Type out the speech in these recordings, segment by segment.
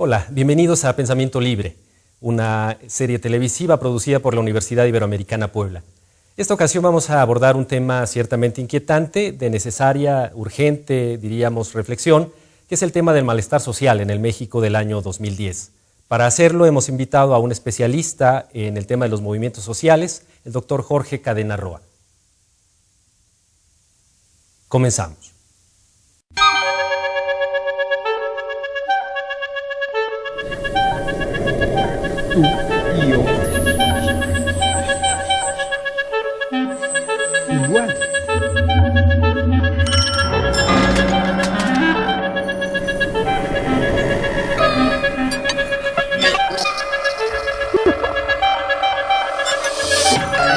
Hola, bienvenidos a Pensamiento Libre, una serie televisiva producida por la Universidad Iberoamericana Puebla. Esta ocasión vamos a abordar un tema ciertamente inquietante, de necesaria, urgente, diríamos, reflexión, que es el tema del malestar social en el México del año 2010. Para hacerlo hemos invitado a un especialista en el tema de los movimientos sociales, el doctor Jorge Cadena Roa. Comenzamos. Tú y yo. Igual.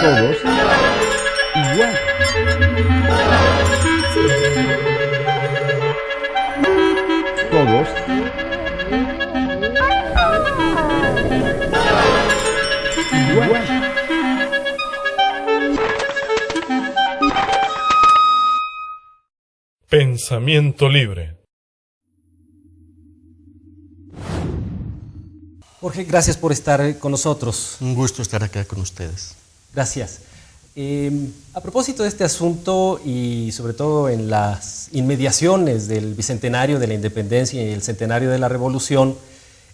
Todos igual. Todos igual. Pensamiento libre. Jorge, gracias por estar con nosotros. Un gusto estar acá con ustedes. Gracias. A propósito de este asunto y sobre todo en las inmediaciones del bicentenario de la independencia y el centenario de la revolución,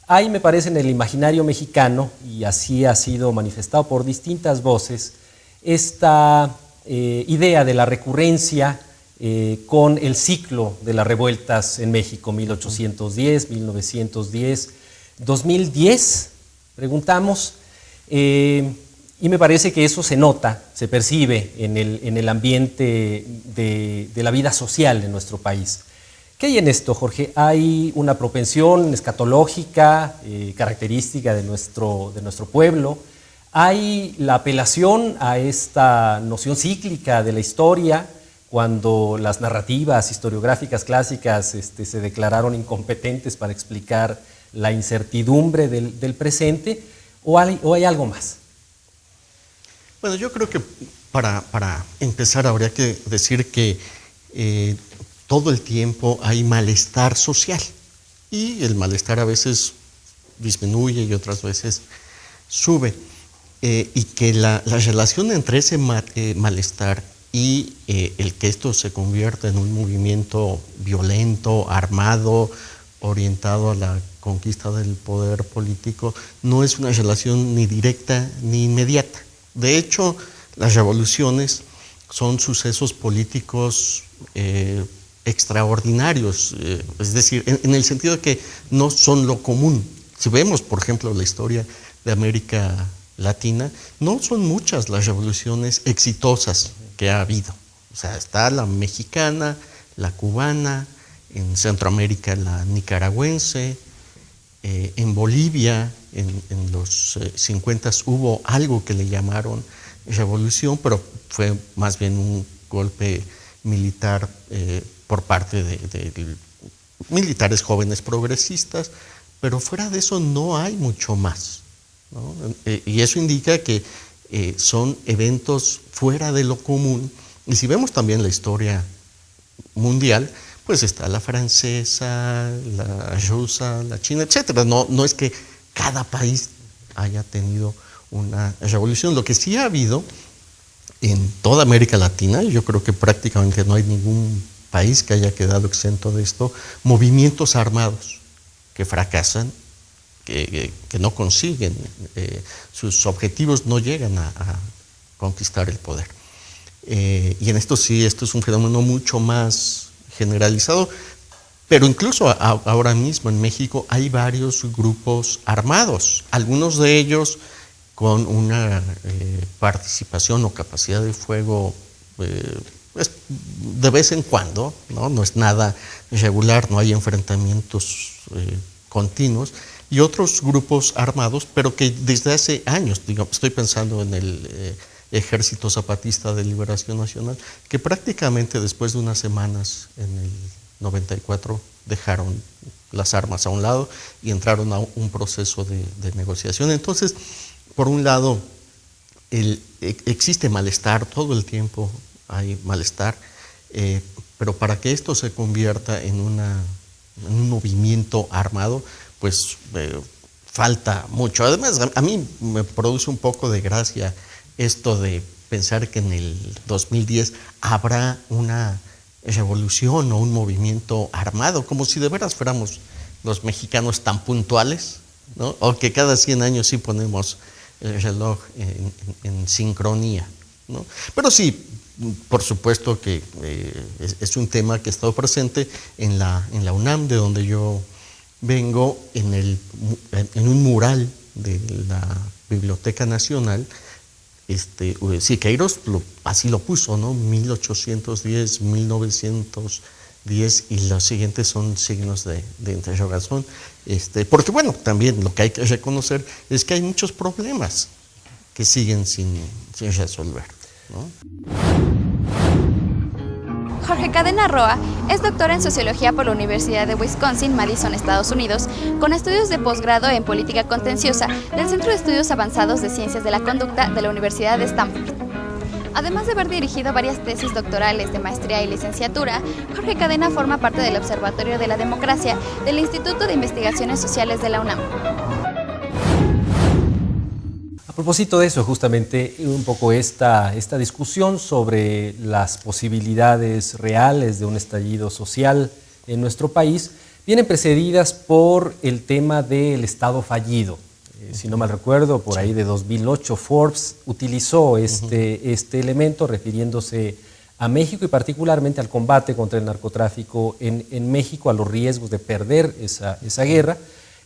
hay, me parece, en el imaginario mexicano, y así ha sido manifestado por distintas voces, esta idea de la recurrencia con el ciclo de las revueltas en México, 1810, 1910, 2010, preguntamos, y me parece que eso se nota, se percibe en el ambiente de la vida social en nuestro país. ¿Qué hay en esto, Jorge? ¿Hay una propensión escatológica, característica de nuestro pueblo? ¿Hay la apelación a esta noción cíclica de la historia, cuando las narrativas historiográficas clásicas se declararon incompetentes para explicar la incertidumbre del presente? ¿O hay algo más? Bueno, yo creo que para empezar habría que decir que todo el tiempo hay malestar social y el malestar a veces disminuye y otras veces sube, y que la relación entre ese malestar y el que esto se convierta en un movimiento violento, armado, orientado a la conquista del poder político, no es una relación ni directa ni inmediata. De hecho, las revoluciones son sucesos políticos extraordinarios, es decir, en el sentido de que no son lo común. Si vemos, por ejemplo, la historia de América Latina, no son muchas las revoluciones exitosas que ha habido. O sea, está la mexicana, la cubana, en Centroamérica la nicaragüense, en Bolivia en los 50 hubo algo que le llamaron revolución, pero fue más bien un golpe militar por parte de militares jóvenes progresistas, pero fuera de eso no hay mucho más, ¿no? Y eso indica que son eventos fuera de lo común. Y si vemos también la historia mundial, pues está la francesa, la rusa, la china, etcétera. No es que cada país haya tenido una revolución. Lo que sí ha habido en toda América Latina, yo creo que prácticamente no hay ningún país que haya quedado exento de esto, movimientos armados que fracasan, que no consiguen, sus objetivos no llegan a conquistar el poder. Y en esto sí, esto es un fenómeno mucho más generalizado, pero incluso ahora mismo en México hay varios grupos armados, algunos de ellos con una participación o capacidad de fuego pues, de vez en cuando, no es nada regular, no hay enfrentamientos continuos, y otros grupos armados, pero que desde hace años, digamos, estoy pensando en el Ejército Zapatista de Liberación Nacional, que prácticamente después de unas semanas en el 94 dejaron las armas a un lado y entraron a un proceso de negociación. Entonces, por un lado, existe malestar, todo el tiempo hay malestar, pero para que esto se convierta en un movimiento armado, pues falta mucho. Además, a mí me produce un poco de gracia esto de pensar que en el 2010 habrá una revolución o un movimiento armado, como si de veras fuéramos los mexicanos tan puntuales, ¿no? O que cada 100 años sí ponemos el reloj en sincronía, ¿no? Pero sí, por supuesto que es un tema que ha estado presente en la UNAM, de donde yo vengo, en un mural de la Biblioteca Nacional. Siqueiros así lo puso, ¿no? 1810, 1910, y los siguientes son signos de interrogación. Porque bueno, también lo que hay que reconocer es que hay muchos problemas que siguen sin resolver, ¿no? Jorge Cadena Roa es doctor en Sociología por la Universidad de Wisconsin, Madison, Estados Unidos, con estudios de posgrado en Política Contenciosa del Centro de Estudios Avanzados de Ciencias de la Conducta de la Universidad de Stanford. Además de haber dirigido varias tesis doctorales de maestría y licenciatura, Jorge Cadena forma parte del Observatorio de la Democracia del Instituto de Investigaciones Sociales de la UNAM. A propósito de eso, justamente un poco esta discusión sobre las posibilidades reales de un estallido social en nuestro país vienen precedidas por el tema del Estado fallido. Si no mal recuerdo, por ahí de 2008, Forbes utilizó este elemento refiriéndose a México y particularmente al combate contra el narcotráfico en México, a los riesgos de perder esa guerra,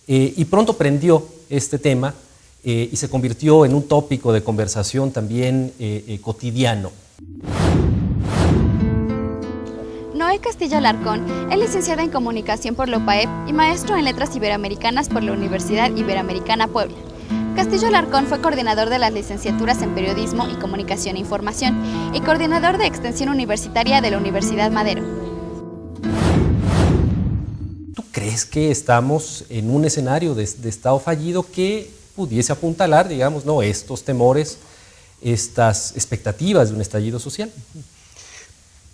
y pronto prendió este tema y se convirtió en un tópico de conversación también cotidiano. Noé Castillo Alarcón es licenciada en Comunicación por la UPAEP y maestro en Letras Iberoamericanas por la Universidad Iberoamericana Puebla. Castillo Alarcón fue coordinador de las licenciaturas en Periodismo y Comunicación e Información y coordinador de Extensión Universitaria de la Universidad Madero. ¿Tú crees que estamos en un escenario de Estado fallido que pudiese apuntalar, digamos, ¿no?, estos temores, estas expectativas de un estallido social?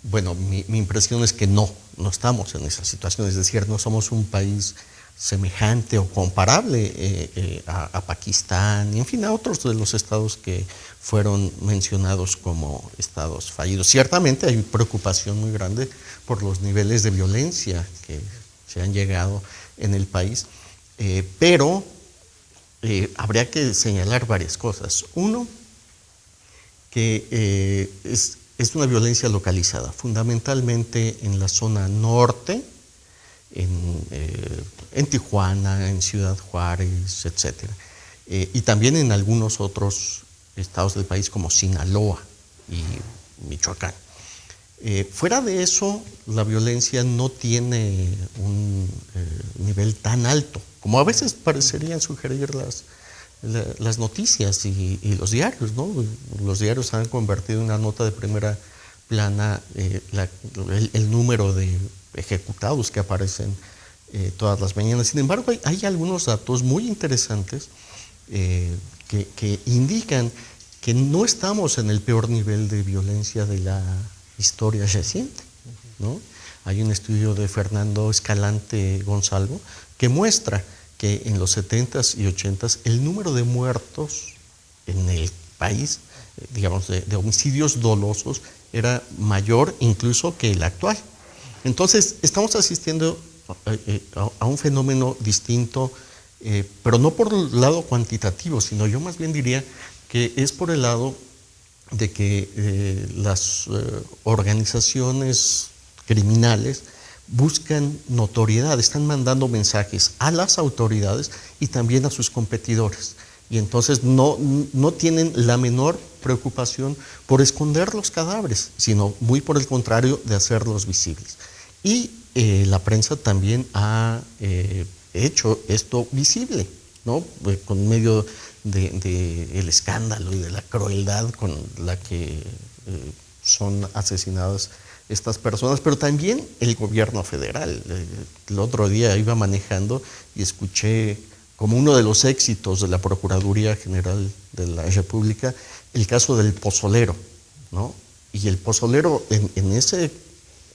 Bueno, mi impresión es que no estamos en esa situación, es decir, no somos un país semejante o comparable a Pakistán y en fin a otros de los estados que fueron mencionados como estados fallidos. Ciertamente hay preocupación muy grande por los niveles de violencia que se han llegado en el país, pero habría que señalar varias cosas. Uno, que es una violencia localizada, fundamentalmente en la zona norte, en Tijuana, en Ciudad Juárez, etc. Y también en algunos otros estados del país como Sinaloa y Michoacán. Fuera de eso, la violencia no tiene un nivel tan alto, como a veces parecerían sugerir las noticias y los diarios, ¿no? Los diarios han convertido en una nota de primera plana el número de ejecutados que aparecen todas las mañanas. Sin embargo, hay algunos datos muy interesantes que indican que no estamos en el peor nivel de violencia de la historia reciente, ¿no? Hay un estudio de Fernando Escalante Gonzalo que muestra que en los 70s y 80s el número de muertos en el país, digamos, de homicidios dolosos era mayor incluso que el actual. Entonces, estamos asistiendo a un fenómeno distinto, pero no por el lado cuantitativo, sino yo más bien diría que es por el lado de que las organizaciones criminales buscan notoriedad, están mandando mensajes a las autoridades y también a sus competidores. Y entonces no tienen la menor preocupación por esconder los cadáveres, sino muy por el contrario de hacerlos visibles. Y la prensa también ha hecho esto visible, ¿no? Con medio del escándalo y de la crueldad con la que son asesinadas estas personas, pero también el gobierno federal. El otro día iba manejando y escuché como uno de los éxitos de la Procuraduría General de la República el caso del pozolero, ¿no? Y el pozolero en ese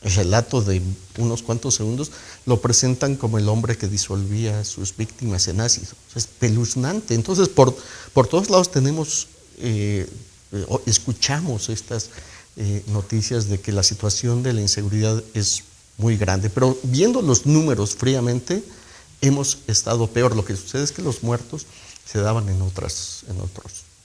relato de unos cuantos segundos, lo presentan como el hombre que disolvía a sus víctimas en ácido. O sea, es espeluznante. Entonces, por todos lados tenemos, escuchamos estas noticias de que la situación de la inseguridad es muy grande. Pero viendo los números fríamente, hemos estado peor. Lo que sucede es que los muertos se daban en otros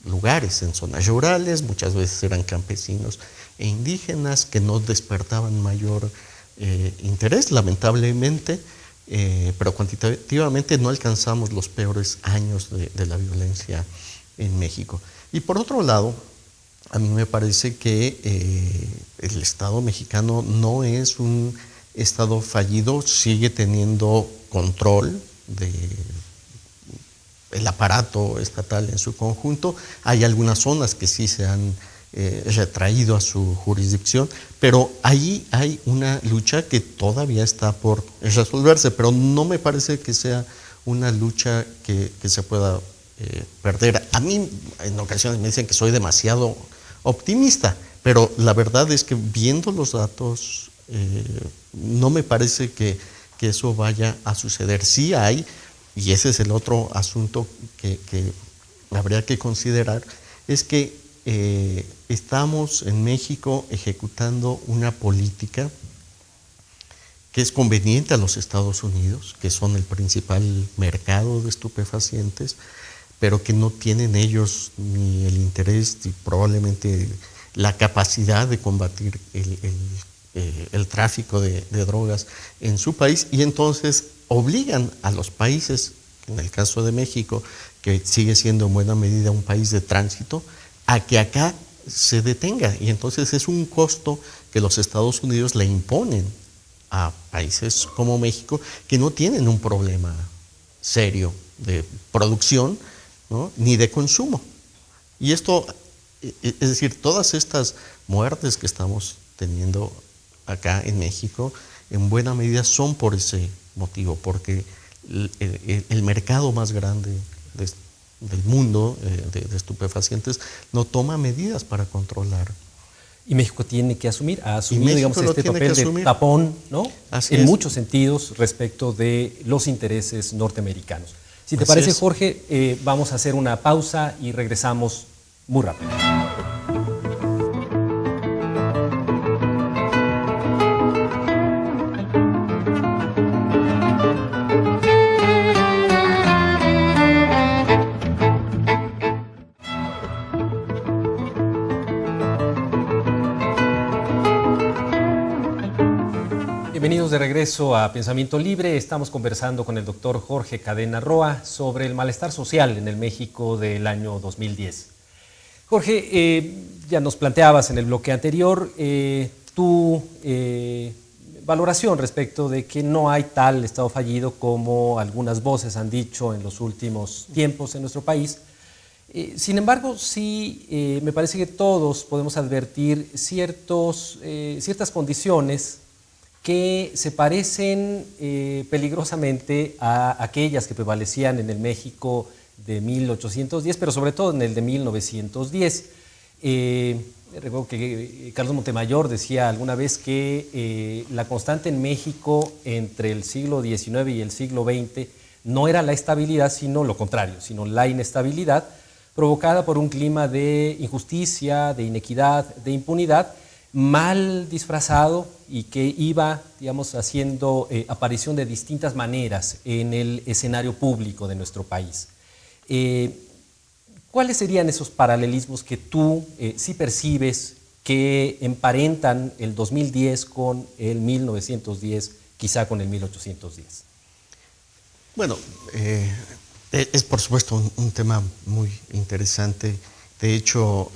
lugares, en zonas rurales, muchas veces eran campesinos e indígenas que no despertaban mayor interés, lamentablemente, pero cuantitativamente no alcanzamos los peores años de la violencia en México. Y por otro lado, a mí me parece que el Estado mexicano no es un Estado fallido, sigue teniendo control del aparato estatal en su conjunto. Hay algunas zonas que sí se han retraído a su jurisdicción, pero ahí hay una lucha que todavía está por resolverse, pero no me parece que sea una lucha que se pueda perder. A mí en ocasiones me dicen que soy demasiado optimista, pero la verdad es que viendo los datos no me parece que eso vaya a suceder. Sí hay, y ese es el otro asunto que habría que considerar, es que estamos en México ejecutando una política que es conveniente a los Estados Unidos, que son el principal mercado de estupefacientes, pero que no tienen ellos ni el interés ni probablemente la capacidad de combatir el tráfico de drogas en su país, y entonces obligan a los países, en el caso de México, que sigue siendo en buena medida un país de tránsito, a que acá se detenga. Y entonces es un costo que los Estados Unidos le imponen a países como México, que no tienen un problema serio de producción, ¿no?, ni de consumo. Y esto, es decir, todas estas muertes que estamos teniendo acá en México, en buena medida son por ese motivo, porque el mercado más grande del mundo de estupefacientes no toma medidas para controlar. Y México tiene que asumir, ha asumido, digamos, este papel de tapón, ¿no?, en es. muchos sentidos respecto de los intereses norteamericanos. Si te Así parece, es. Jorge, vamos a hacer una pausa y regresamos muy rápido. Bienvenidos de regreso a Pensamiento Libre. Estamos conversando con el doctor Jorge Cadena Roa sobre el malestar social en el México del año 2010. Jorge, ya nos planteabas en el bloque anterior tu valoración respecto de que no hay tal estado fallido como algunas voces han dicho en los últimos tiempos en nuestro país. Sin embargo, sí me parece que todos podemos advertir ciertas condiciones que se parecen peligrosamente a aquellas que prevalecían en el México de 1810, pero sobre todo en el de 1910. Recuerdo que Carlos Montemayor decía alguna vez que la constante en México entre el siglo XIX y el siglo XX no era la estabilidad, sino lo contrario, sino la inestabilidad provocada por un clima de injusticia, de inequidad, de impunidad, mal disfrazado y que iba, digamos, haciendo aparición de distintas maneras en el escenario público de nuestro país. ¿Cuáles serían esos paralelismos que tú sí percibes que emparentan el 2010 con el 1910, quizá con el 1810? Bueno, es por supuesto un tema muy interesante. De hecho,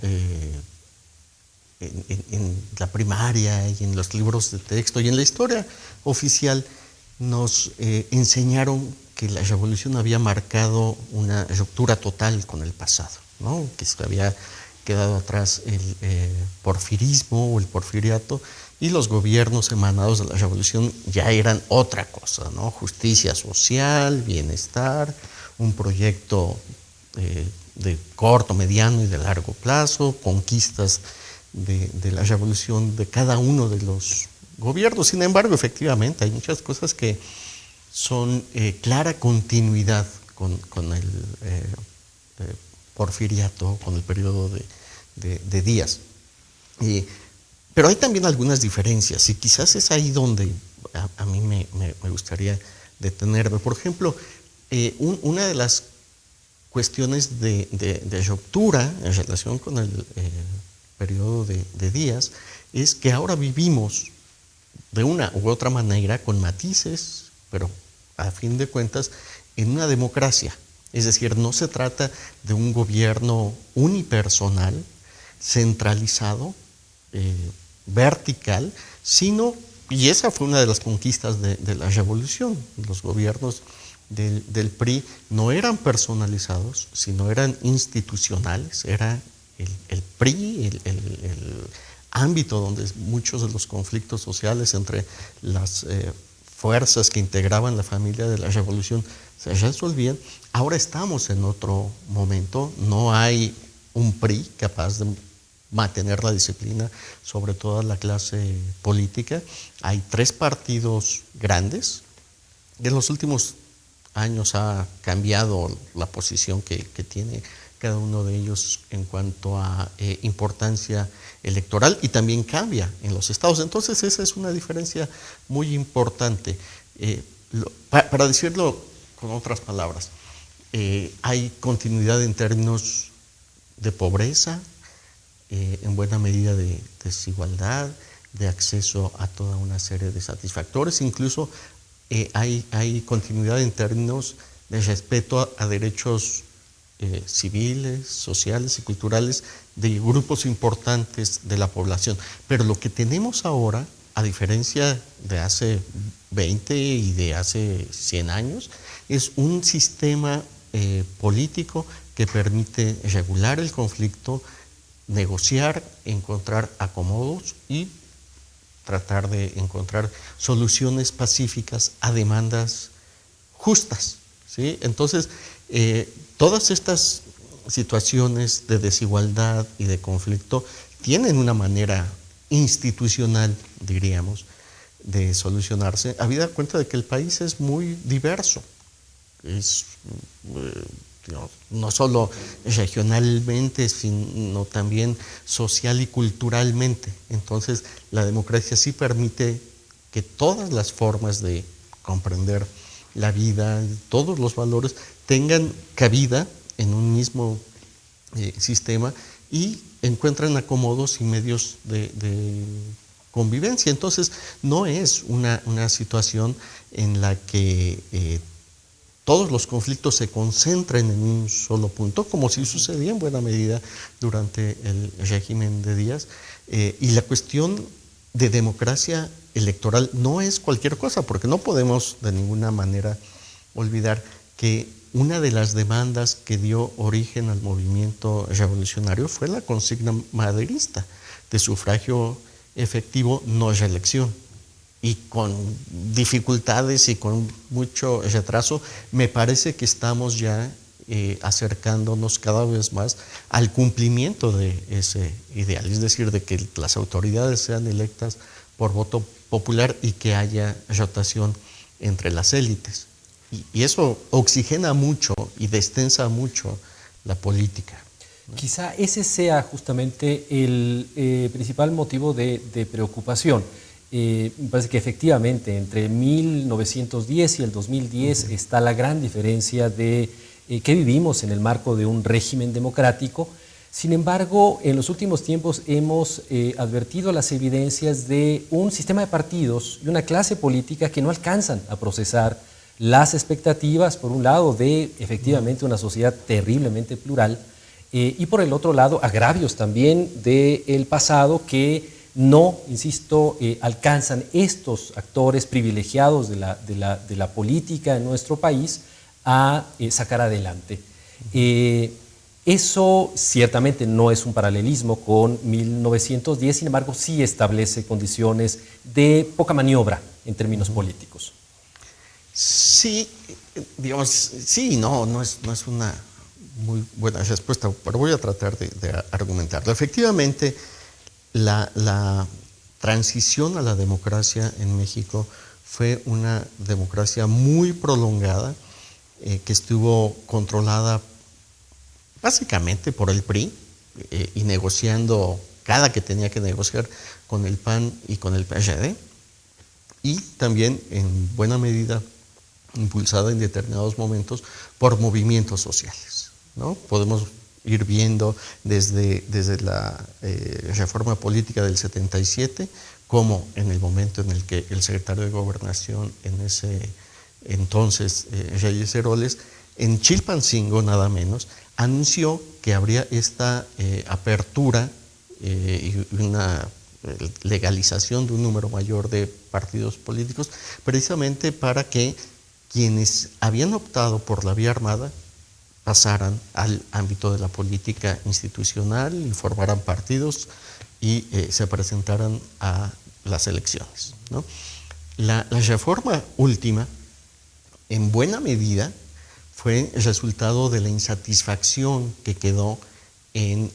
en la primaria y en los libros de texto y en la historia oficial nos enseñaron que la revolución había marcado una ruptura total con el pasado, ¿no?, que se había quedado atrás el porfirismo o el porfiriato, y los gobiernos emanados de la revolución ya eran otra cosa, ¿no?, justicia social, bienestar, un proyecto de corto, mediano y de largo plazo, conquistas de la revolución de cada uno de los gobierno. Sin embargo, efectivamente, hay muchas cosas que son clara continuidad con el porfiriato, con el periodo de Díaz. Pero hay también algunas diferencias, y quizás es ahí donde a mí me gustaría detenerme. Por ejemplo, una de las cuestiones de ruptura en relación con el periodo de Díaz es que ahora vivimos de una u otra manera, con matices, pero a fin de cuentas, en una democracia. Es decir, no se trata de un gobierno unipersonal, centralizado, vertical, sino, y esa fue una de las conquistas de la revolución, los gobiernos del PRI no eran personalizados, sino eran institucionales, era el PRI, el ámbito donde muchos de los conflictos sociales entre las fuerzas que integraban la familia de la revolución se resolvían. Ahora estamos en otro momento, no hay un PRI capaz de mantener la disciplina sobre toda la clase política. Hay 3 partidos grandes. En los últimos años ha cambiado la posición que tiene cada uno de ellos en cuanto a importancia electoral, y también cambia en los estados. Entonces esa es una diferencia muy importante. Para decirlo con otras palabras, hay continuidad en términos de pobreza, en buena medida de desigualdad, de acceso a toda una serie de satisfactores, incluso hay continuidad en términos de respeto a derechos civiles, sociales y culturales de grupos importantes de la población. Pero lo que tenemos ahora, a diferencia de hace 20 y de hace 100 años, es un sistema político que permite regular el conflicto, negociar, encontrar acomodos y tratar de encontrar soluciones pacíficas a demandas justas, ¿sí? Entonces, todas estas situaciones de desigualdad y de conflicto tienen una manera institucional, diríamos, de solucionarse, habida cuenta de que el país es muy diverso. Es no solo regionalmente, sino también social y culturalmente. Entonces, la democracia sí permite que todas las formas de comprender la vida, todos los valores, tengan cabida en un mismo sistema y encuentran acomodos y medios de convivencia. Entonces, no es una situación en la que todos los conflictos se concentren en un solo punto, como sí sucedía en buena medida durante el régimen de Díaz. Y la cuestión de democracia electoral no es cualquier cosa, porque no podemos de ninguna manera olvidar que una de las demandas que dio origen al movimiento revolucionario fue la consigna maderista de sufragio efectivo, no reelección. Y con dificultades y con mucho retraso, me parece que estamos ya acercándonos cada vez más al cumplimiento de ese ideal, es decir, de que las autoridades sean electas por voto popular y que haya rotación entre las élites. Y eso oxigena mucho y destensa mucho la política. Quizá ese sea justamente el principal motivo de preocupación. Me parece que efectivamente entre 1910 y el 2010 está la gran diferencia de que vivimos en el marco de un régimen democrático. Sin embargo, en los últimos tiempos hemos advertido las evidencias de un sistema de partidos y una clase política que no alcanzan a procesar las expectativas, por un lado, de efectivamente una sociedad terriblemente plural y por el otro lado, agravios también del pasado que no, insisto, alcanzan estos actores privilegiados de la política en nuestro país a sacar adelante. Eso ciertamente no es un paralelismo con 1910, sin embargo sí establece condiciones de poca maniobra en términos políticos. Sí, digamos, sí, no es una muy buena respuesta, pero voy a tratar de argumentarlo. Efectivamente, la transición a la democracia en México fue una democracia muy prolongada, que estuvo controlada básicamente por el PRI y negociando cada que tenía que negociar con el PAN y con el PRD, y también en buena medida impulsada en determinados momentos por movimientos sociales, ¿no? Podemos ir viendo desde la reforma política del 77, como en el momento en el que el secretario de Gobernación en ese entonces, Reyes Heroles, en Chilpancingo nada menos, anunció que habría esta apertura y una legalización de un número mayor de partidos políticos, precisamente para que quienes habían optado por la vía armada pasaran al ámbito de la política institucional y formaran partidos y se presentaran a las elecciones, ¿no? La reforma última, en buena medida, fue el resultado de la insatisfacción que quedó en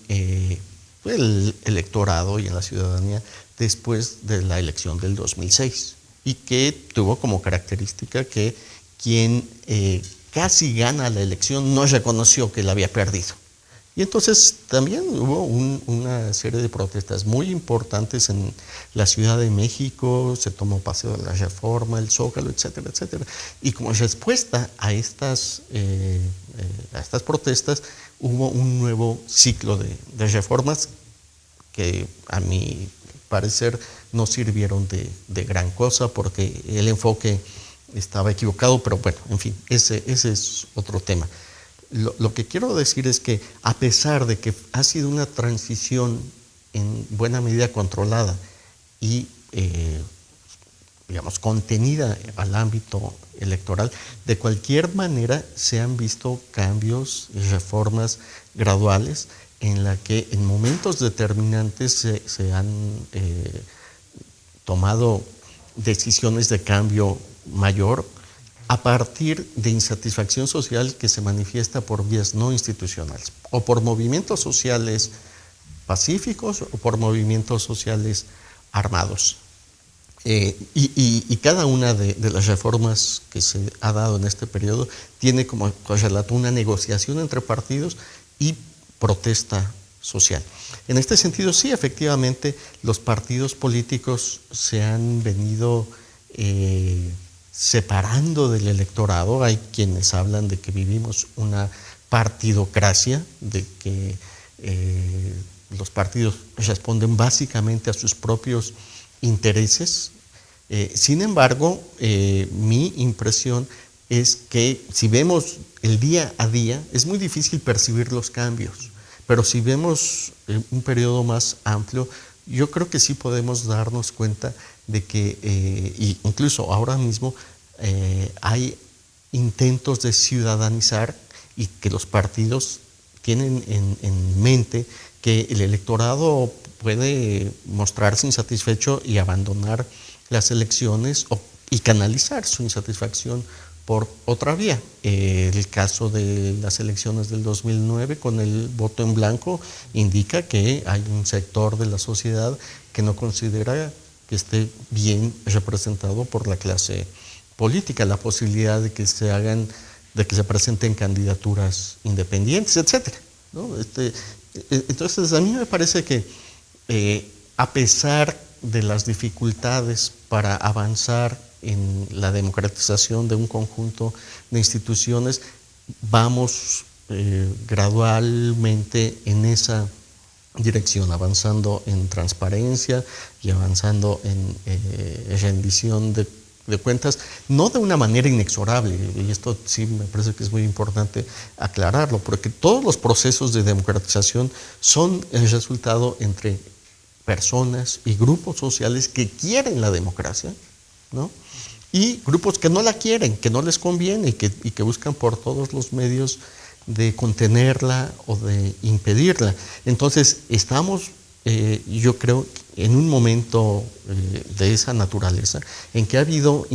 el electorado y en la ciudadanía después de la elección del 2006, y que tuvo como característica que quien casi gana la elección no reconoció que la había perdido. Y entonces también hubo una serie de protestas muy importantes en la Ciudad de México, se tomó Paseo de la Reforma, el Zócalo, etcétera, etcétera. Y como respuesta a estas protestas hubo un nuevo ciclo de reformas que a mi parecer no sirvieron de gran cosa porque el enfoque estaba equivocado, pero bueno, en fin, ese es otro tema. Lo que quiero decir es que a pesar de que ha sido una transición en buena medida controlada y digamos contenida al ámbito electoral, de cualquier manera se han visto cambios y reformas graduales en la que en momentos determinantes se han tomado decisiones de cambio mayor a partir de insatisfacción social que se manifiesta por vías no institucionales, o por movimientos sociales pacíficos o por movimientos sociales armados. Y cada una de las reformas que se ha dado en este periodo tiene como correlato una negociación entre partidos y protesta social. En este sentido, sí, efectivamente, los partidos políticos se han venido separando del electorado. Hay quienes hablan de que vivimos una partidocracia, de que los partidos responden básicamente a sus propios intereses. Sin embargo, mi impresión es que si vemos el día a día, es muy difícil percibir los cambios, pero si vemos un periodo más amplio, yo creo que sí podemos darnos cuenta de que incluso ahora mismo hay intentos de ciudadanizar y que los partidos tienen en mente que el electorado puede mostrarse insatisfecho y abandonar las elecciones y canalizar su insatisfacción por otra vía. El caso de las elecciones del 2009 con el voto en blanco indica que hay un sector de la sociedad que no considera que esté bien representado por la clase política, la posibilidad de que se presenten candidaturas independientes, etcétera, ¿no? Entonces a mí me parece que a pesar de las dificultades para avanzar en la democratización de un conjunto de instituciones, vamos gradualmente en esa dirección, avanzando en transparencia y avanzando en rendición de cuentas, no de una manera inexorable, y esto sí me parece que es muy importante aclararlo, porque todos los procesos de democratización son el resultado entre personas y grupos sociales que quieren la democracia, ¿no? Y grupos que no la quieren, que no les conviene y que buscan por todos los medios de contenerla o de impedirla. Entonces estamos, yo creo, en un momento de esa naturaleza, en que ha habido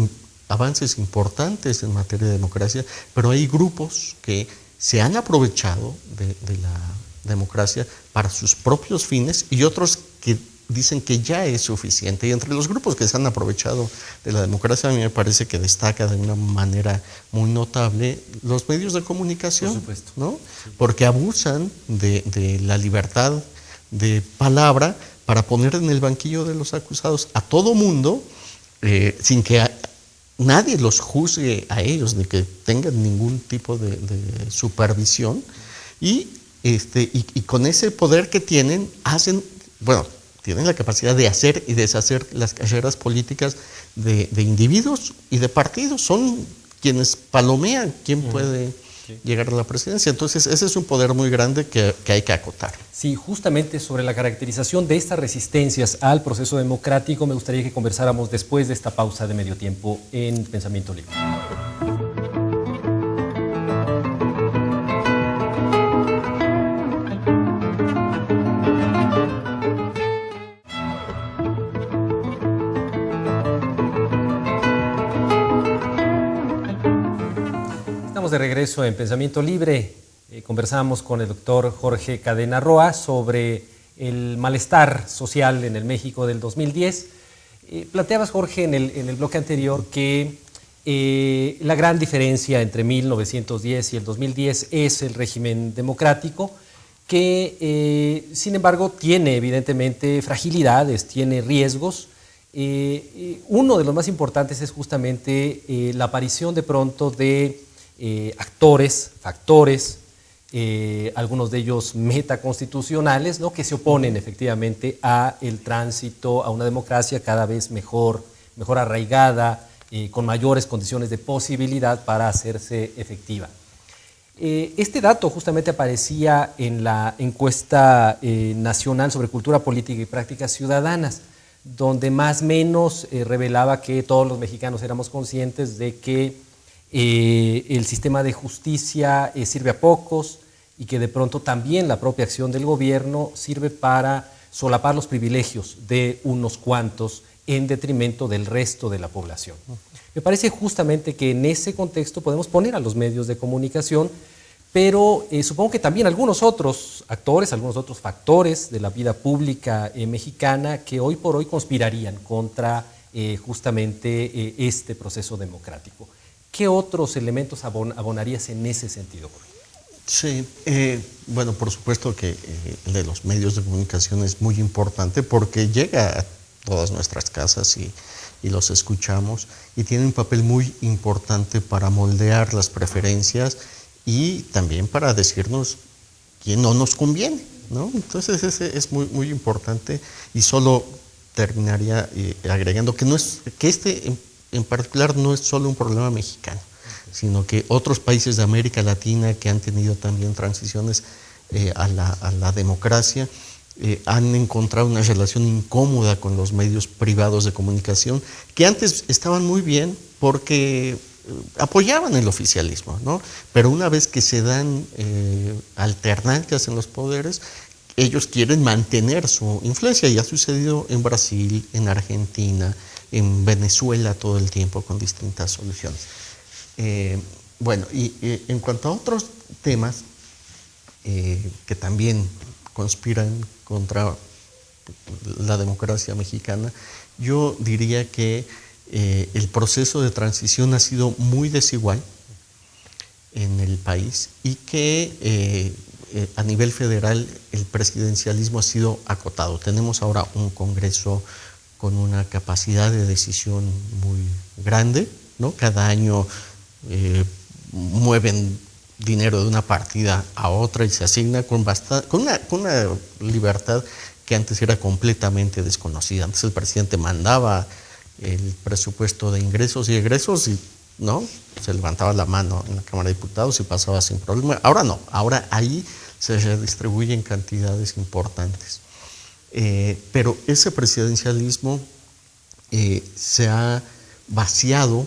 avances importantes en materia de democracia, pero hay grupos que se han aprovechado de la democracia para sus propios fines y otros que dicen que ya es suficiente. Y entre los grupos que se han aprovechado de la democracia, a mí me parece que destaca de una manera muy notable los medios de comunicación, Por supuesto. ¿no? Porque abusan de la libertad de palabra para poner en el banquillo de los acusados a todo mundo, sin que nadie los juzgue a ellos, ni que tengan ningún tipo de supervisión, y con ese poder que tienen, tienen la capacidad de hacer y deshacer las carreras políticas de individuos y de partidos. Son quienes palomean quién puede llegar a la presidencia. Entonces, ese es un poder muy grande que hay que acotar. Sí, justamente sobre la caracterización de estas resistencias al proceso democrático me gustaría que conversáramos después de esta pausa de medio tiempo en Pensamiento Libre. De regreso en Pensamiento Libre, conversamos con el doctor Jorge Cadena Roa sobre el malestar social en el México del 2010. Planteabas, Jorge, en el bloque anterior que la gran diferencia entre 1910 y el 2010 es el régimen democrático, que sin embargo tiene evidentemente fragilidades, tiene riesgos. Uno de los más importantes es justamente la aparición de pronto de actores, factores, algunos de ellos metaconstitucionales, ¿no?, que se oponen efectivamente a el tránsito a una democracia cada vez mejor arraigada, con mayores condiciones de posibilidad para hacerse efectiva. Este dato justamente aparecía en la encuesta nacional sobre cultura política y prácticas ciudadanas, donde más o menos revelaba que todos los mexicanos éramos conscientes de que el sistema de justicia sirve a pocos y que de pronto también la propia acción del gobierno sirve para solapar los privilegios de unos cuantos en detrimento del resto de la población. Me parece justamente que en ese contexto podemos poner a los medios de comunicación, pero supongo que también algunos otros actores, algunos otros factores de la vida pública mexicana que hoy por hoy conspirarían contra justamente este proceso democrático. ¿Qué otros elementos abonarías en ese sentido, Jorge? Sí, bueno, por supuesto que el de los medios de comunicación es muy importante porque llega a todas nuestras casas y los escuchamos, y tiene un papel muy importante para moldear las preferencias y también para decirnos quién no nos conviene, ¿no? Entonces ese es muy, muy importante, y solo terminaría agregando que en particular no es solo un problema mexicano, sino que otros países de América Latina que han tenido también transiciones a la democracia han encontrado una relación incómoda con los medios privados de comunicación, que antes estaban muy bien porque apoyaban el oficialismo, ¿no? Pero una vez que se dan alternancias en los poderes, ellos quieren mantener su influencia, y ha sucedido en Brasil, en Argentina, en Venezuela todo el tiempo con distintas soluciones. Bueno, y en cuanto a otros temas que también conspiran contra la democracia mexicana, yo diría que el proceso de transición ha sido muy desigual en el país, y que a nivel federal el presidencialismo ha sido acotado. Tenemos ahora un Congreso con una capacidad de decisión muy grande, ¿no? Cada año mueven dinero de una partida a otra y se asigna con una libertad que antes era completamente desconocida. Antes el presidente mandaba el presupuesto de ingresos y egresos y no se levantaba la mano en la Cámara de Diputados y pasaba sin problema. Ahora no, ahora ahí se redistribuyen cantidades importantes. Pero ese presidencialismo se ha vaciado,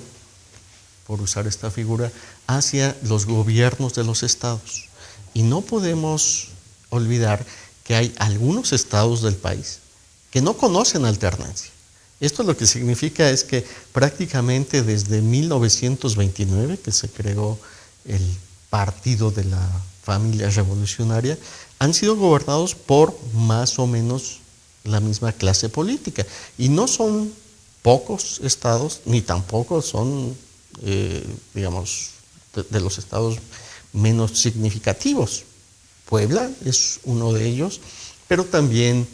por usar esta figura, hacia los gobiernos de los estados. Y no podemos olvidar que hay algunos estados del país que no conocen alternancia. Esto lo que significa es que prácticamente desde 1929, que se creó el Partido de la Familia Revolucionaria, han sido gobernados por más o menos la misma clase política. Y no son pocos estados, ni tampoco son, digamos, de los estados menos significativos. Puebla es uno de ellos, pero también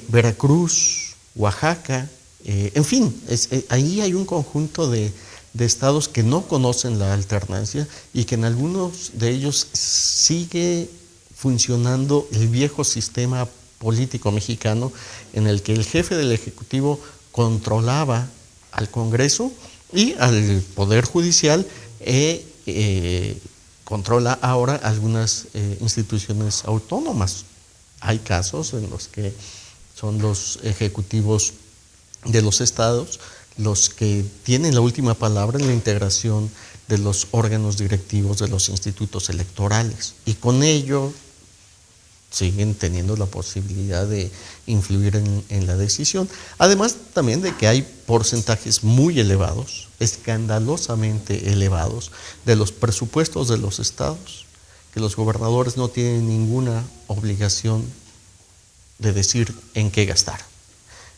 Veracruz, Oaxaca, en fin, ahí hay un conjunto de estados que no conocen la alternancia y que en algunos de ellos sigue funcionando el viejo sistema político mexicano en el que el jefe del Ejecutivo controlaba al Congreso y al Poder Judicial controla ahora algunas instituciones autónomas. Hay casos en los que son los ejecutivos de los estados los que tienen la última palabra en la integración de los órganos directivos de los institutos electorales y con ello siguen teniendo la posibilidad de influir en la decisión. Además también de que hay porcentajes muy elevados, escandalosamente elevados, de los presupuestos de los estados, que los gobernadores no tienen ninguna obligación de decir en qué gastar.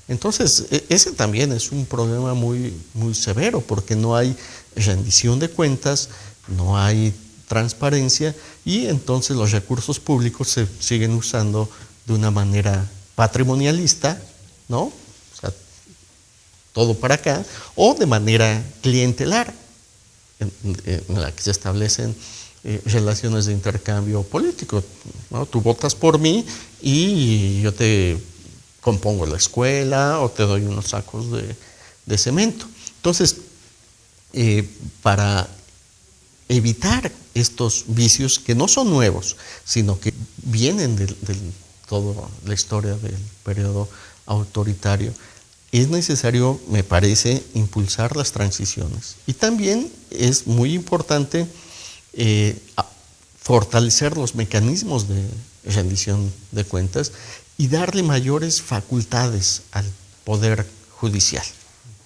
Entonces, ese también es un problema muy, muy severo, porque no hay rendición de cuentas, no hay transparencia y entonces los recursos públicos se siguen usando de una manera patrimonialista, ¿no? O sea, todo para acá, o de manera clientelar, en la que se establecen relaciones de intercambio político, ¿no? Tú votas por mí y yo te compongo la escuela o te doy unos sacos de cemento. Entonces, para evitar estos vicios que no son nuevos, sino que vienen de toda la historia del periodo autoritario, es necesario, me parece, impulsar las transiciones. Y también es muy importante fortalecer los mecanismos de rendición de cuentas y darle mayores facultades al Poder Judicial,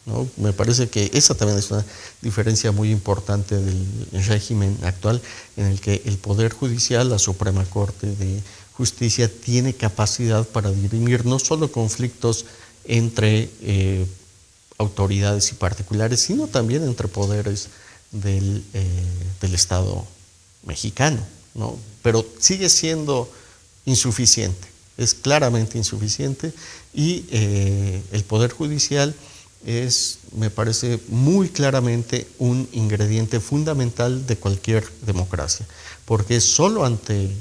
¿no? Me parece que esa también es una diferencia muy importante del régimen actual, en el que el Poder Judicial, la Suprema Corte de Justicia, tiene capacidad para dirimir no solo conflictos entre autoridades y particulares, sino también entre poderes del Estado mexicano, ¿no? Pero sigue siendo insuficiente, es claramente insuficiente y el Poder Judicial es, me parece, muy claramente un ingrediente fundamental de cualquier democracia, porque es solo ante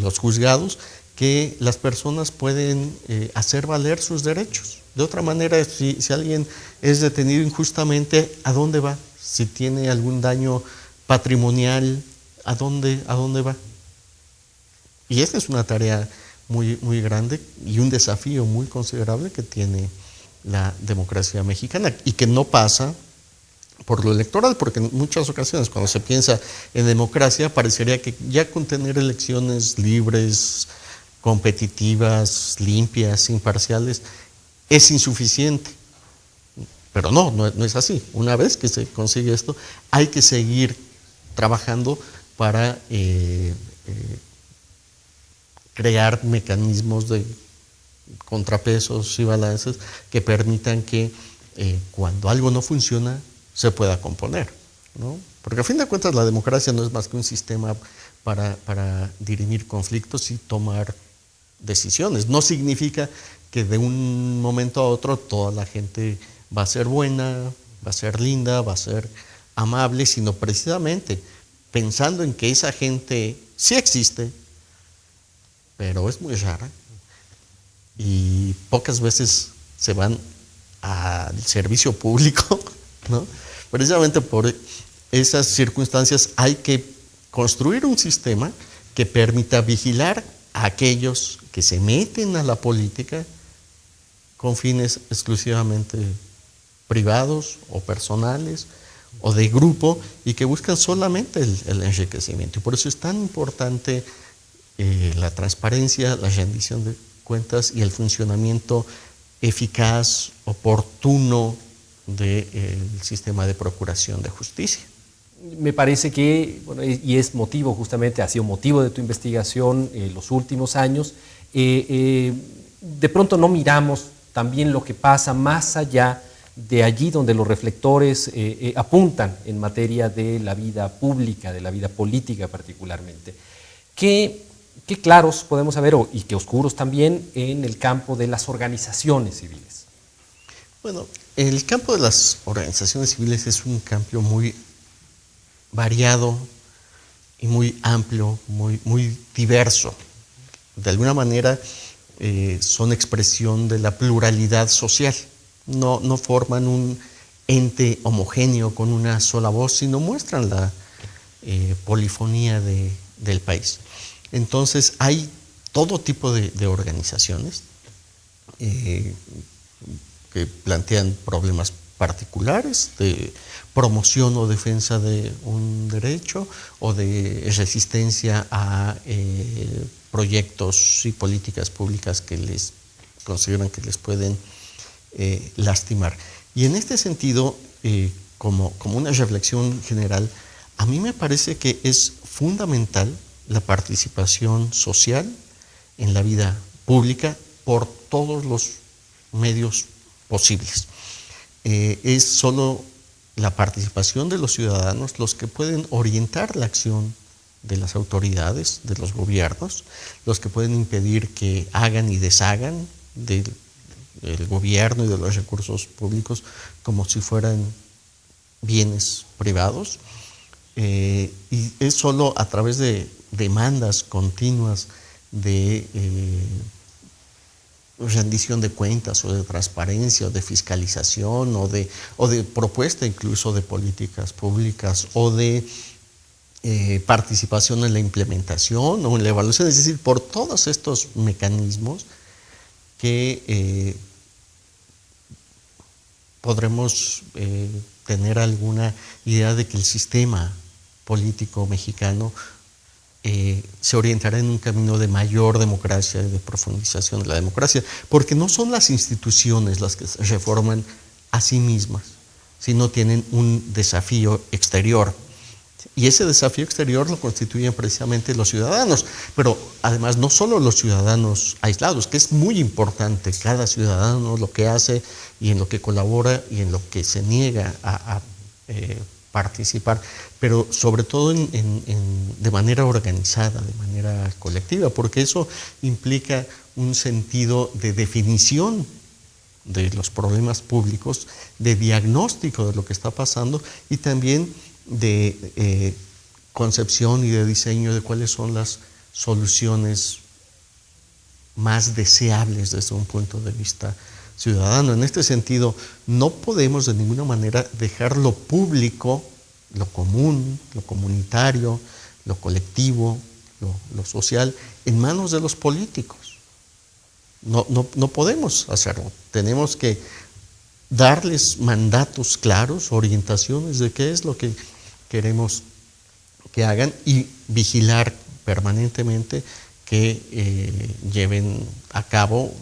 los juzgados que las personas pueden hacer valer sus derechos. De otra manera, si alguien es detenido injustamente, ¿a dónde va? Si tiene algún daño patrimonial, ¿a dónde va? Y esta es una tarea muy, muy grande y un desafío muy considerable que tiene la democracia mexicana y que no pasa por lo electoral, porque en muchas ocasiones cuando se piensa en democracia parecería que ya con tener elecciones libres, competitivas, limpias, imparciales, es insuficiente. Pero no es así. Una vez que se consigue esto, hay que seguir trabajando para crear mecanismos de contrapesos y balances que permitan que cuando algo no funciona se pueda componer, ¿no? Porque a fin de cuentas la democracia no es más que un sistema para dirimir conflictos y tomar decisiones. No significa que de un momento a otro toda la gente va a ser buena, va a ser linda, va a ser amable, sino precisamente pensando en que esa gente sí existe, pero es muy rara y pocas veces se van al servicio público, ¿no? Precisamente por esas circunstancias hay que construir un sistema que permita vigilar a aquellos que se meten a la política con fines exclusivamente privados o personales o de grupo y que buscan solamente el enriquecimiento. Y por eso es tan importante la transparencia, la rendición de cuentas y el funcionamiento eficaz, oportuno del sistema de procuración de justicia. Me parece que, bueno, y es motivo justamente, ha sido motivo de tu investigación en los últimos años, de pronto no miramos también lo que pasa más allá de allí donde los reflectores apuntan en materia de la vida pública, de la vida política particularmente. ¿Qué claros podemos haber y qué oscuros también en el campo de las organizaciones civiles? Bueno, el campo de las organizaciones civiles es un campo muy variado y muy amplio, muy diverso. De alguna manera son expresión de la pluralidad social. No forman un ente homogéneo con una sola voz, sino muestran la polifonía del país. Entonces hay todo tipo de organizaciones que plantean problemas particulares de promoción o defensa de un derecho o de resistencia a proyectos y políticas públicas que les consideran que les pueden lastimar. Y en este sentido, como una reflexión general, a mí me parece que es fundamental la participación social en la vida pública por todos los medios posibles. Es solo la participación de los ciudadanos los que pueden orientar la acción de las autoridades, de los gobiernos, los que pueden impedir que hagan y deshagan del gobierno y de los recursos públicos como si fueran bienes privados. Y es solo a través de demandas continuas de rendición de cuentas o de transparencia o de fiscalización o de propuesta incluso de políticas públicas o de participación en la implementación o en la evaluación, es decir, por todos estos mecanismos que podremos tener alguna idea de que el sistema político mexicano se orientará en un camino de mayor democracia y de profundización de la democracia, porque no son las instituciones las que se reforman a sí mismas, sino tienen un desafío exterior. Y ese desafío exterior lo constituyen precisamente los ciudadanos, pero además no solo los ciudadanos aislados, que es muy importante cada ciudadano lo que hace y en lo que colabora y en lo que se niega a participar, pero sobre todo de manera organizada, de manera colectiva, porque eso implica un sentido de definición de los problemas públicos, de diagnóstico de lo que está pasando y también de concepción y de diseño de cuáles son las soluciones más deseables desde un punto de vista ciudadano. En este sentido, no podemos de ninguna manera dejar lo público, lo común, lo comunitario, lo colectivo, lo social, en manos de los políticos. No podemos hacerlo. Tenemos que darles mandatos claros, orientaciones de qué es lo que queremos que hagan y vigilar permanentemente que lleven a cabo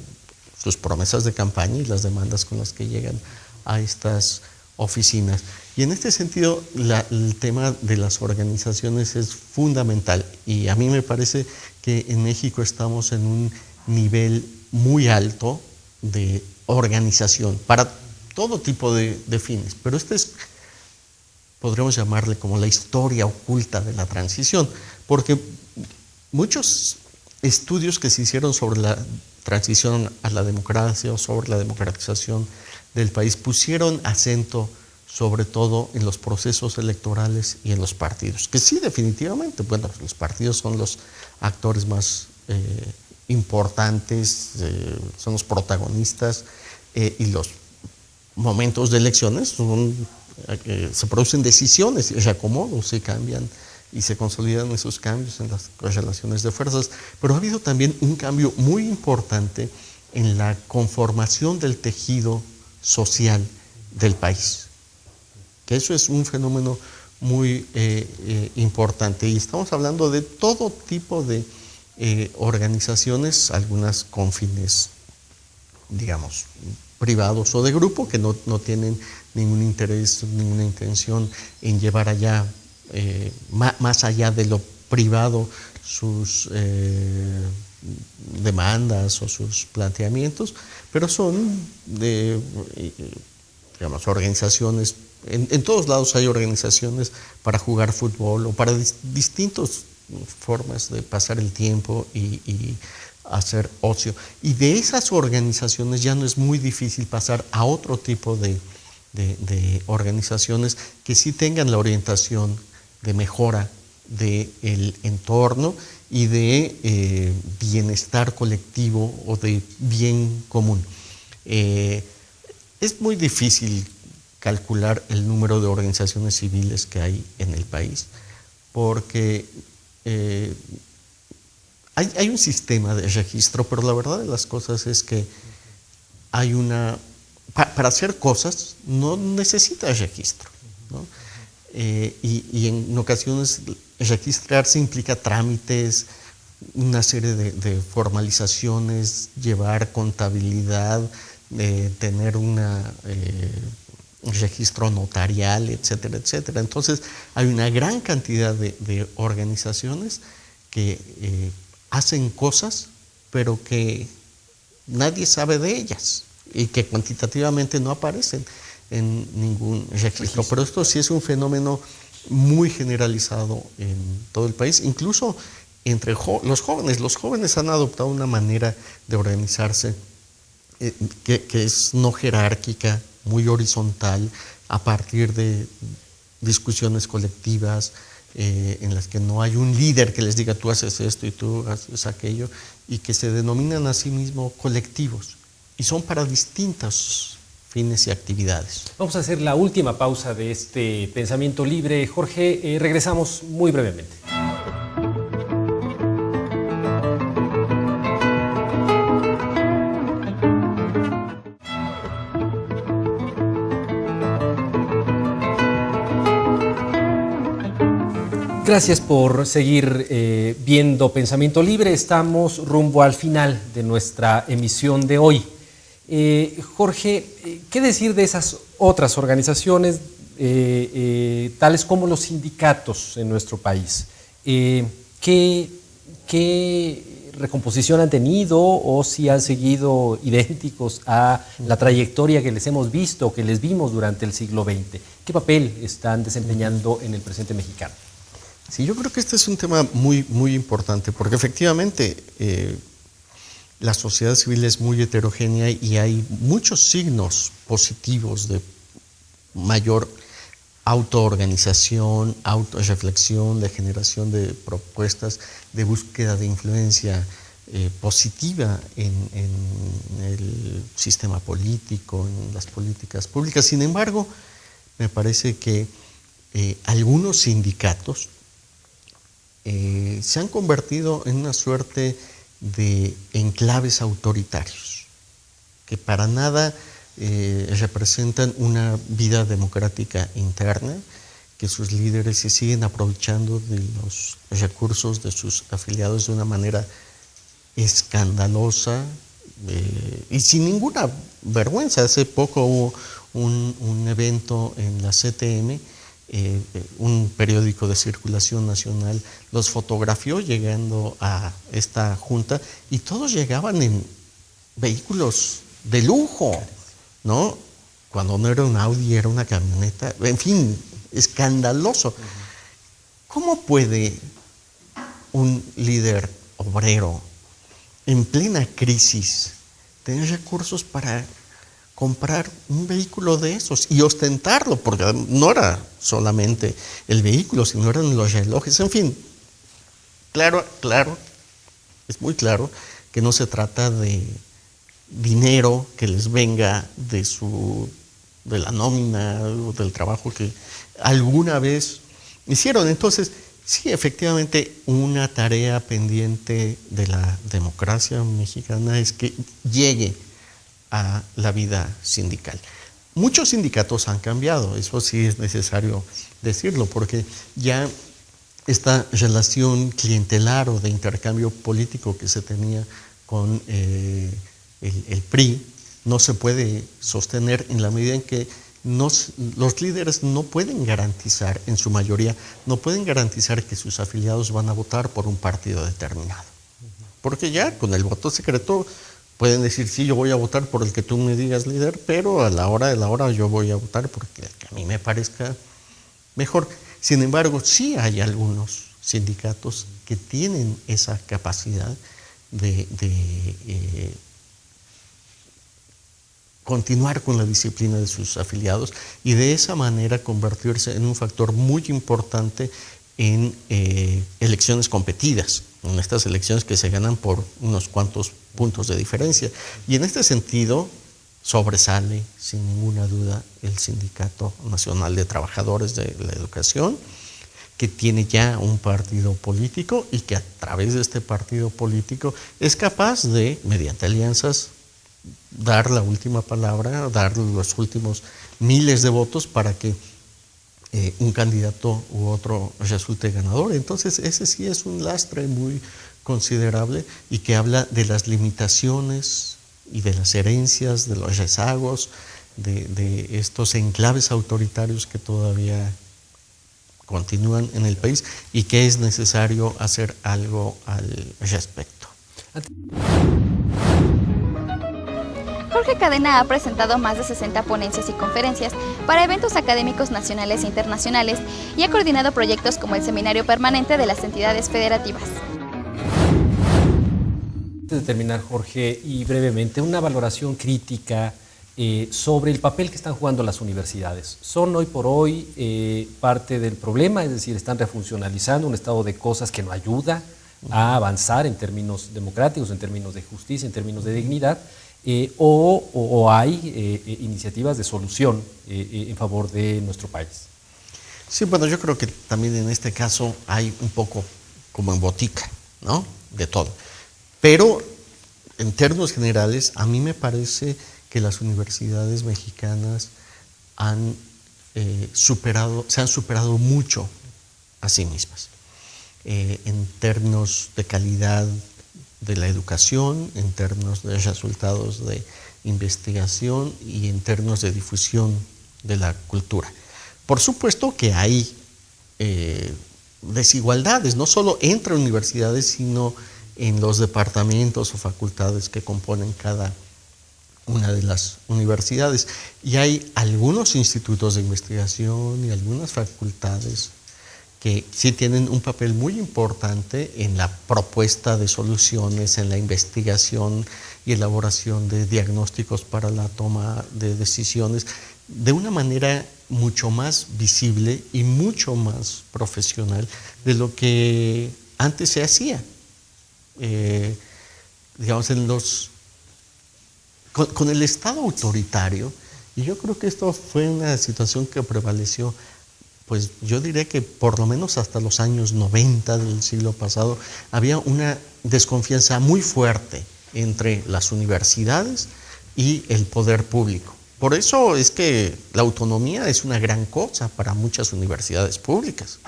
sus promesas de campaña y las demandas con las que llegan a estas oficinas. Y en este sentido, el tema de las organizaciones es fundamental y a mí me parece que en México estamos en un nivel muy alto de organización para todo tipo de fines, pero este es, podríamos llamarle como la historia oculta de la transición, porque muchos estudios que se hicieron sobre la transición a la democracia o sobre la democratización del país pusieron acento sobre todo en los procesos electorales y en los partidos, que sí, definitivamente, bueno, los partidos son los actores más importantes, son los protagonistas y los momentos de elecciones se producen decisiones y reacomodos, se cambian y se consolidan esos cambios en las relaciones de fuerzas, pero ha habido también un cambio muy importante en la conformación del tejido social del país, que eso es un fenómeno muy importante y estamos hablando de todo tipo de organizaciones, algunas con fines, digamos, privados o de grupo, que no tienen ningún interés, ninguna intención en llevar allá, más allá de lo privado, sus demandas o sus planteamientos, pero son digamos, organizaciones. En todos lados hay organizaciones para jugar fútbol o para distintas formas de pasar el tiempo y hacer ocio. Y de esas organizaciones ya no es muy difícil pasar a otro tipo de organizaciones que sí tengan la orientación de mejora del entorno y de bienestar colectivo o de bien común. Es muy difícil calcular el número de organizaciones civiles que hay en el país, porque hay un sistema de registro, pero la verdad de las cosas es que hay para hacer cosas no necesitas registro, ¿no? Y en ocasiones registrarse implica trámites, una serie de formalizaciones, llevar contabilidad, tener un registro notarial, etcétera, etcétera. Entonces hay una gran cantidad de organizaciones que hacen cosas, pero que nadie sabe de ellas y que cuantitativamente no aparecen en ningún registro. Pero esto sí es un fenómeno muy generalizado en todo el país, incluso entre los jóvenes. Los jóvenes han adoptado una manera de organizarse que es no jerárquica, muy horizontal, a partir de discusiones colectivas en las que no hay un líder que les diga tú haces esto y tú haces aquello, y que se denominan a sí mismos colectivos y son para distintos fines y actividades. Vamos a hacer la última pausa de este pensamiento libre. Jorge, regresamos muy brevemente. Gracias por seguir viendo Pensamiento Libre. Estamos rumbo al final de nuestra emisión de hoy. Jorge, ¿qué decir de esas otras organizaciones, tales como los sindicatos en nuestro país? ¿Qué recomposición han tenido o si han seguido idénticos a la trayectoria que les hemos visto, que les vimos durante el siglo XX? ¿Qué papel están desempeñando en el presente mexicano? Sí, yo creo que este es un tema muy, muy importante, porque efectivamente la sociedad civil es muy heterogénea y hay muchos signos positivos de mayor autoorganización, autorreflexión, de generación de propuestas, de búsqueda de influencia positiva en el sistema político, en las políticas públicas. Sin embargo, me parece que algunos sindicatos se han convertido en una suerte de enclaves autoritarios, que para nada representan una vida democrática interna, que sus líderes se siguen aprovechando de los recursos de sus afiliados de una manera escandalosa y sin ninguna vergüenza. Hace poco hubo un evento en la CTM, un periódico de circulación nacional los fotografió llegando a esta junta y todos llegaban en vehículos de lujo, ¿no? Cuando no era un Audi, era una camioneta, en fin, escandaloso. ¿Cómo puede un líder obrero en plena crisis tener recursos para comprar un vehículo de esos y ostentarlo? Porque no era solamente el vehículo, sino eran los relojes, en fin. Claro, es muy claro que no se trata de dinero que les venga de la nómina o del trabajo que alguna vez hicieron. Entonces, sí, efectivamente, una tarea pendiente de la democracia mexicana es que llegue a la vida sindical. Muchos sindicatos han cambiado, eso sí es necesario decirlo, porque ya esta relación clientelar o de intercambio político que se tenía con el PRI no se puede sostener en la medida en que los líderes no pueden garantizar, en su mayoría, no pueden garantizar que sus afiliados van a votar por un partido determinado. porque ya con el voto secreto pueden decir, sí, yo voy a votar por el que tú me digas, líder, pero a la hora de la hora yo voy a votar porque el que a mí me parezca mejor. Sin embargo, sí hay algunos sindicatos que tienen esa capacidad de continuar con la disciplina de sus afiliados y de esa manera convertirse en un factor muy importante en elecciones competidas, en estas elecciones que se ganan por unos cuantos puntos de diferencia. Y en este sentido sobresale sin ninguna duda el Sindicato Nacional de Trabajadores de la Educación, que tiene ya un partido político y que a través de este partido político es capaz de, mediante alianzas, dar la última palabra, dar los últimos miles de votos para que un candidato u otro resulte ganador. Entonces ese sí es un lastre muy considerable y que habla de las limitaciones y de las herencias, de los rezagos, de estos enclaves autoritarios que todavía continúan en el país y que es necesario hacer algo al respecto. Jorge Cadena ha presentado más de 60 ponencias y conferencias para eventos académicos nacionales e internacionales y ha coordinado proyectos como el Seminario Permanente de las Entidades Federativas. Antes de terminar, Jorge, y brevemente, una valoración crítica sobre el papel que están jugando las universidades. Son hoy por hoy parte del problema, es decir, están refuncionalizando un estado de cosas que no ayuda a avanzar en términos democráticos, en términos de justicia, en términos de dignidad, o hay iniciativas de solución en favor de nuestro país. Sí, bueno, yo creo que también en este caso hay un poco como en botica, ¿no? De todo. Pero en términos generales, a mí me parece que las universidades mexicanas se han superado mucho a sí mismas. En términos de calidad de la educación, en términos de resultados de investigación y en términos de difusión de la cultura. Por supuesto que hay desigualdades, no solo entre universidades, sino en los departamentos o facultades que componen cada una de las universidades. Y hay algunos institutos de investigación y algunas facultades que sí tienen un papel muy importante en la propuesta de soluciones, en la investigación y elaboración de diagnósticos para la toma de decisiones, de una manera mucho más visible y mucho más profesional de lo que antes se hacía. Digamos, con el Estado autoritario, y yo creo que esto fue una situación que prevaleció, pues yo diría que por lo menos hasta los años 90 del siglo pasado, había una desconfianza muy fuerte entre las universidades y el poder público. Por eso es que la autonomía es una gran cosa para muchas universidades públicas.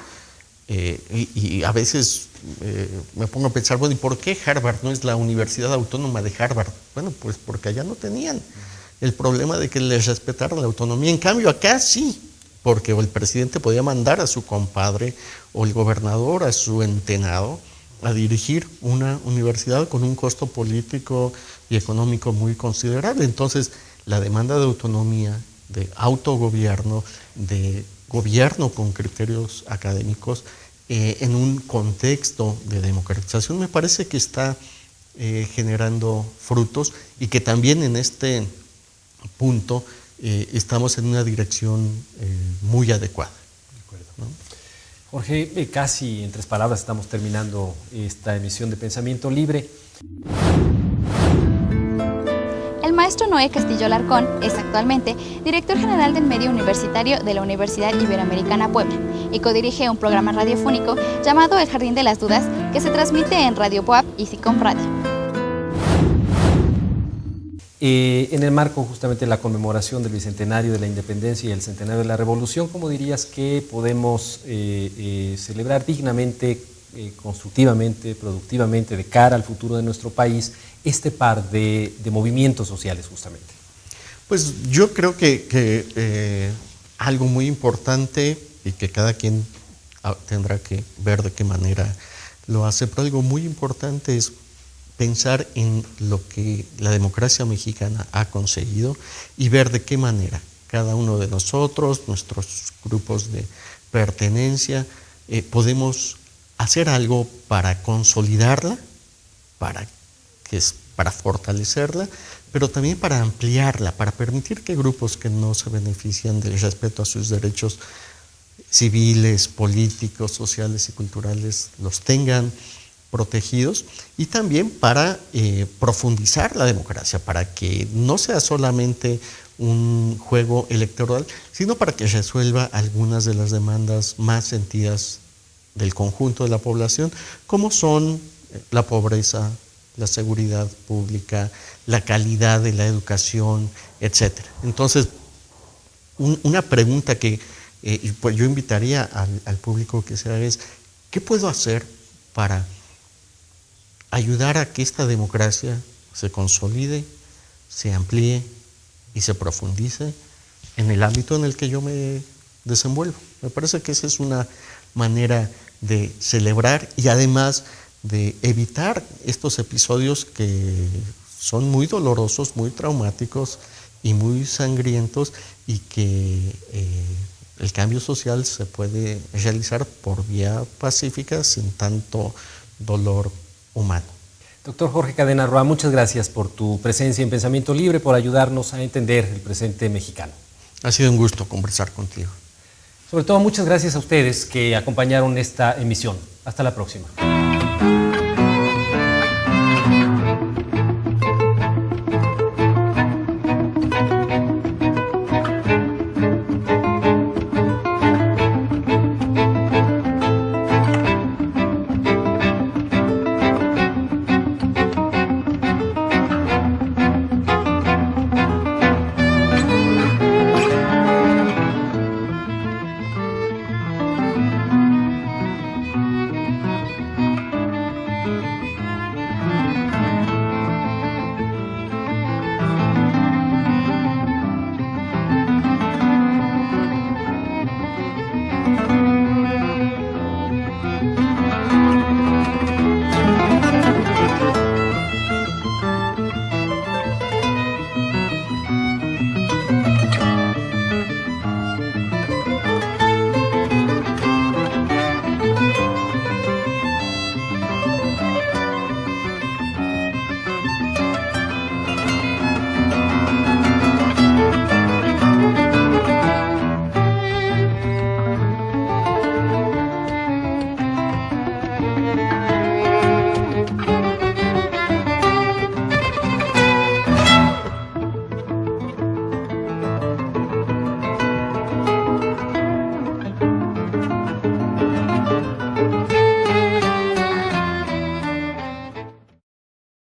Y a veces me pongo a pensar, bueno, ¿y por qué Harvard no es la Universidad Autónoma de Harvard? Bueno, pues porque allá no tenían el problema de que les respetaran la autonomía. En cambio, acá sí, porque el presidente podía mandar a su compadre o el gobernador a su entenado a dirigir una universidad con un costo político y económico muy considerable. Entonces, la demanda de autonomía, de autogobierno, de gobierno con criterios académicos, en un contexto de democratización, me parece que está generando frutos y que también en este punto estamos en una dirección muy adecuada. De acuerdo. ¿No? Jorge, casi en 3 palabras estamos terminando esta emisión de Pensamiento Libre. El maestro Noé Castillo Larcón es actualmente director general del medio universitario de la Universidad Iberoamericana Puebla y codirige un programa radiofónico llamado El Jardín de las Dudas que se transmite en Radio Boab y SICOM Radio. En el marco justamente de la conmemoración del Bicentenario de la Independencia y el Centenario de la Revolución, ¿cómo dirías que podemos celebrar dignamente, constructivamente, productivamente, de cara al futuro de nuestro país, este par de movimientos sociales justamente? Pues yo creo que algo muy importante y que cada quien tendrá que ver de qué manera lo hace, pero algo muy importante es pensar en lo que la democracia mexicana ha conseguido y ver de qué manera cada uno de nosotros, nuestros grupos de pertenencia, podemos hacer algo para consolidarla, para fortalecerla, pero también para ampliarla, para permitir que grupos que no se benefician del respeto a sus derechos civiles, políticos, sociales y culturales los tengan protegidos, y también para profundizar la democracia, para que no sea solamente un juego electoral, sino para que resuelva algunas de las demandas más sentidas del conjunto de la población, como son la pobreza, la seguridad pública, la calidad de la educación, etc. Entonces, una pregunta que pues yo invitaría al público que se haga es, ¿qué puedo hacer para ayudar a que esta democracia se consolide, se amplíe y se profundice en el ámbito en el que yo me desenvuelvo? Me parece que esa es una manera de celebrar y además de evitar estos episodios que son muy dolorosos, muy traumáticos y muy sangrientos, y que el cambio social se puede realizar por vía pacífica sin tanto dolor humano. Doctor Jorge Cadena Roa, muchas gracias por tu presencia en Pensamiento Libre, por ayudarnos a entender el presente mexicano. Ha sido un gusto conversar contigo. Sobre todo, muchas gracias a ustedes que acompañaron esta emisión. Hasta la próxima.